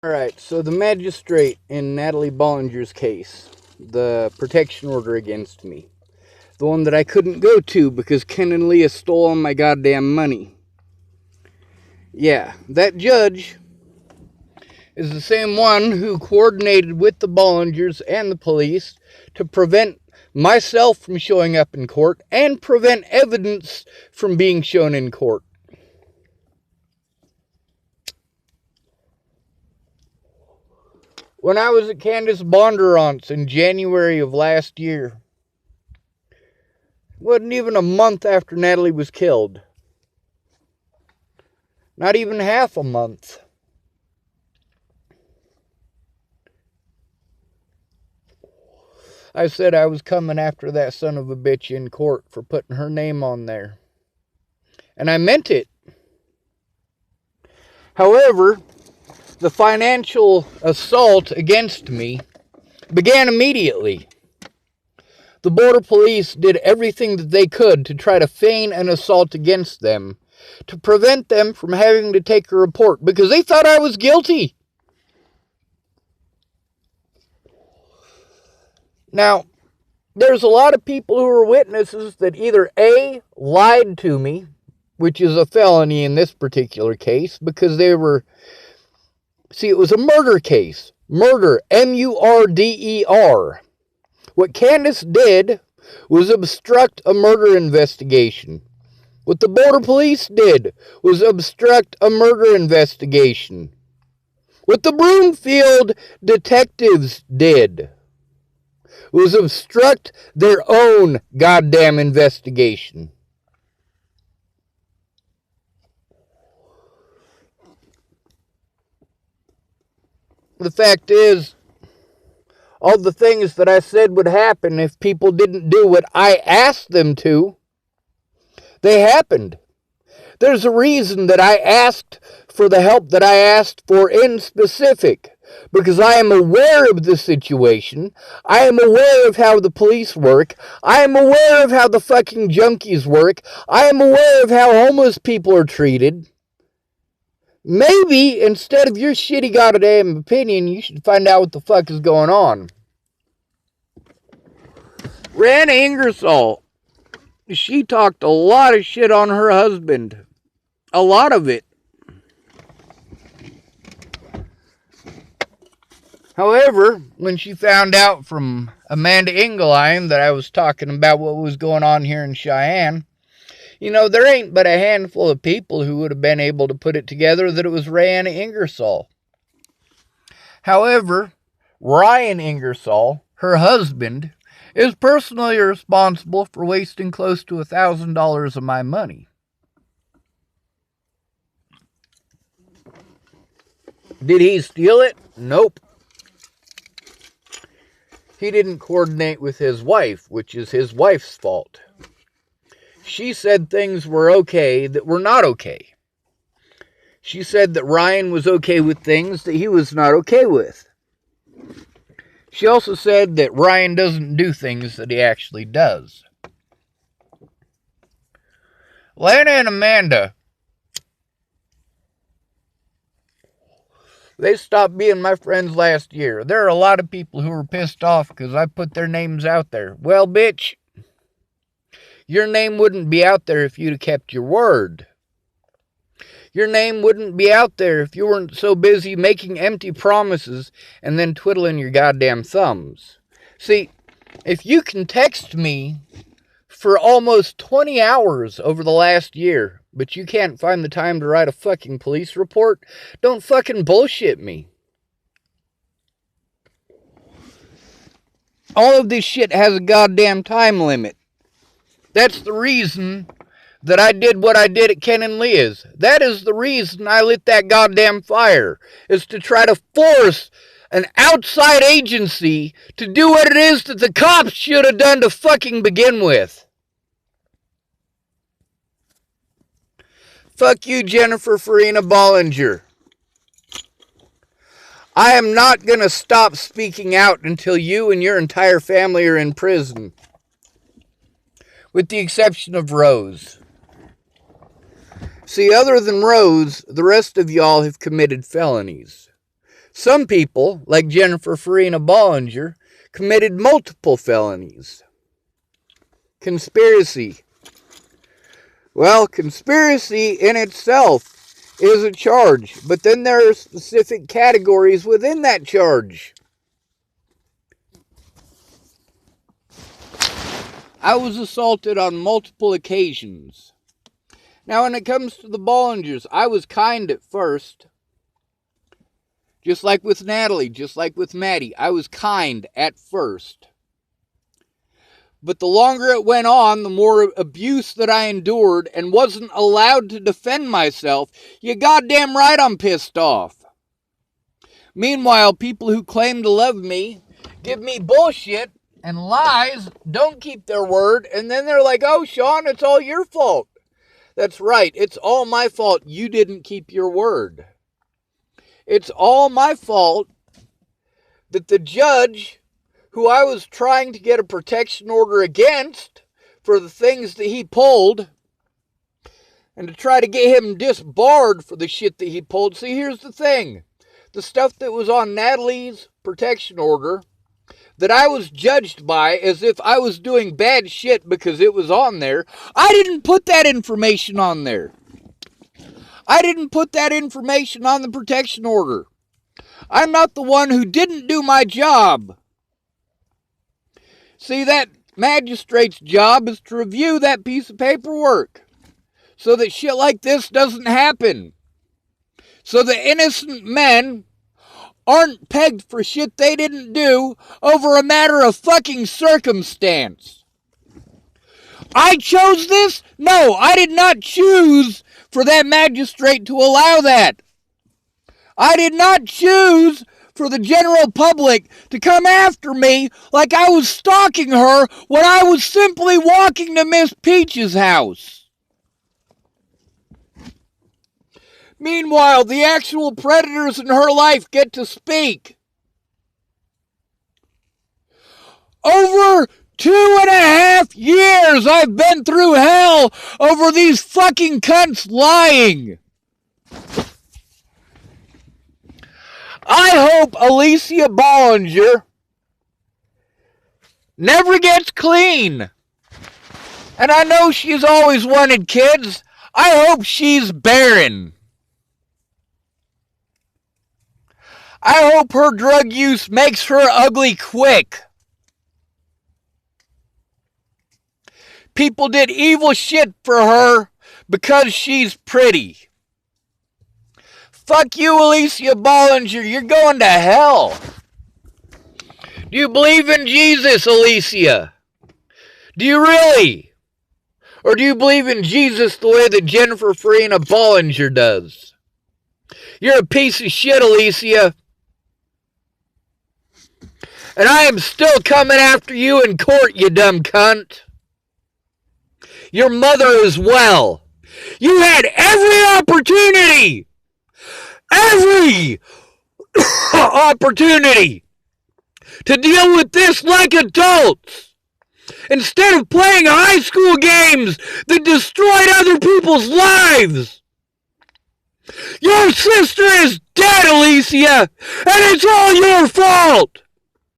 Alright, so the magistrate in Natalie Bollinger's case, the protection order against me, the one that I couldn't go to because Ken and Leah stole all my goddamn money. Yeah, that judge is the same one who coordinated with the Bollingers and the police to prevent myself from showing up in court and prevent evidence from being shown in court. When I was at Candace Bondurant's in January of last year, it wasn't even a month after Natalie was killed. Not even half a month. I said I was coming after that son of a bitch in court for putting her name on there. And I meant it. However, the financial assault against me began immediately. The border police did everything that they could to try to feign an assault against them, to prevent them from having to take a report because they thought I was guilty. Now, there's a lot of people who are witnesses that either A, lied to me, which is a felony in this particular case, because they were, see, it was a murder case. Murder, M-U-R-D-E-R. What Candace did was obstruct a murder investigation. What the border police did was obstruct a murder investigation. What the Broomfield detectives did was obstruct their own goddamn investigation. The fact is, all the things that I said would happen if people didn't do what I asked them to, they happened. There's a reason that I asked for the help that I asked for in specific, because I am aware of the situation. I am aware of how the police work. I am aware of how the fucking junkies work. I am aware of how homeless people are treated. Maybe instead of your shitty goddamn opinion, you should find out what the fuck is going on. Rana Ingersoll, she talked a lot of shit on her husband. A lot of it. However, when she found out from Amanda Engelheim that I was talking about what was going on here in Cheyenne, you know, there ain't but a handful of people who would have been able to put it together that it was Rana Ingersoll. However, Ryan Ingersoll, her husband, is personally responsible for wasting close to $1,000 of my money. Did he steal it? Nope. He didn't coordinate with his wife, which is his wife's fault. She said things were okay that were not okay. She said that Ryan was okay with things that he was not okay with. She also said that Ryan doesn't do things that he actually does. Lana and Amanda, they stopped being my friends last year. There are a lot of people who were pissed off because I put their names out there. Well, bitch, your name wouldn't be out there if you'd have kept your word. Your name wouldn't be out there if you weren't so busy making empty promises and then twiddling your goddamn thumbs. See, if you can text me for almost 20 hours over the last year, but you can't find the time to write a fucking police report, don't fucking bullshit me. All of this shit has a goddamn time limit. That's the reason that I did what I did at Ken and Leah's. That is the reason I lit that goddamn fire, is to try to force an outside agency to do what it is that the cops should have done to fucking begin with. Fuck you, Jennifer Farina Bollinger. I am not going to stop speaking out until you and your entire family are in prison. With the exception of Rose. See, other than Rose, the rest of y'all have committed felonies. Some people, like Jennifer Farina Bollinger, committed multiple felonies. Conspiracy. Well, conspiracy in itself is a charge, but then there are specific categories within that charge. I was assaulted on multiple occasions. Now, when it comes to the Bollingers, I was kind at first. Just like with Natalie, just like with Maddie, I was kind at first. But the longer it went on, the more abuse that I endured and wasn't allowed to defend myself. You goddamn right I'm pissed off. Meanwhile, people who claim to love me give me bullshit and lies, don't keep their word, and then they're like, oh, Sean, it's all your fault. That's right, it's all my fault you didn't keep your word. It's all my fault that the judge, who I was trying to get a protection order against for the things that he pulled, and to try to get him disbarred for the shit that he pulled. See, here's the thing. The stuff that was on Natalie's protection order that I was judged by as if I was doing bad shit because it was on there, I didn't put that information on there. I didn't put that information on the protection order. I'm not the one who didn't do my job. See, that magistrate's job is to review that piece of paperwork so that shit like this doesn't happen. So that innocent men aren't pegged for shit they didn't do over a matter of fucking circumstance. I chose this? No, I did not choose for that magistrate to allow that. I did not choose for the general public to come after me like I was stalking her when I was simply walking to Miss Peach's house. Meanwhile, the actual predators in her life get to speak. Over 2.5 years I've been through hell over these fucking cunts lying. I hope Alycia Bollinger never gets clean. And I know she's always wanted kids. I hope she's barren. I hope her drug use makes her ugly quick. People did evil shit for her because she's pretty. Fuck you, Alycia Bollinger. You're going to hell. Do you believe in Jesus, Alycia? Do you really? Or do you believe in Jesus the way that Jennifer Farina Bollinger does? You're a piece of shit, Alycia. And I am still coming after you in court, you dumb cunt. Your mother as well. You had every opportunity to deal with this like adults instead of playing high school games that destroyed other people's lives. Your sister is dead, Alycia, and it's all your fault.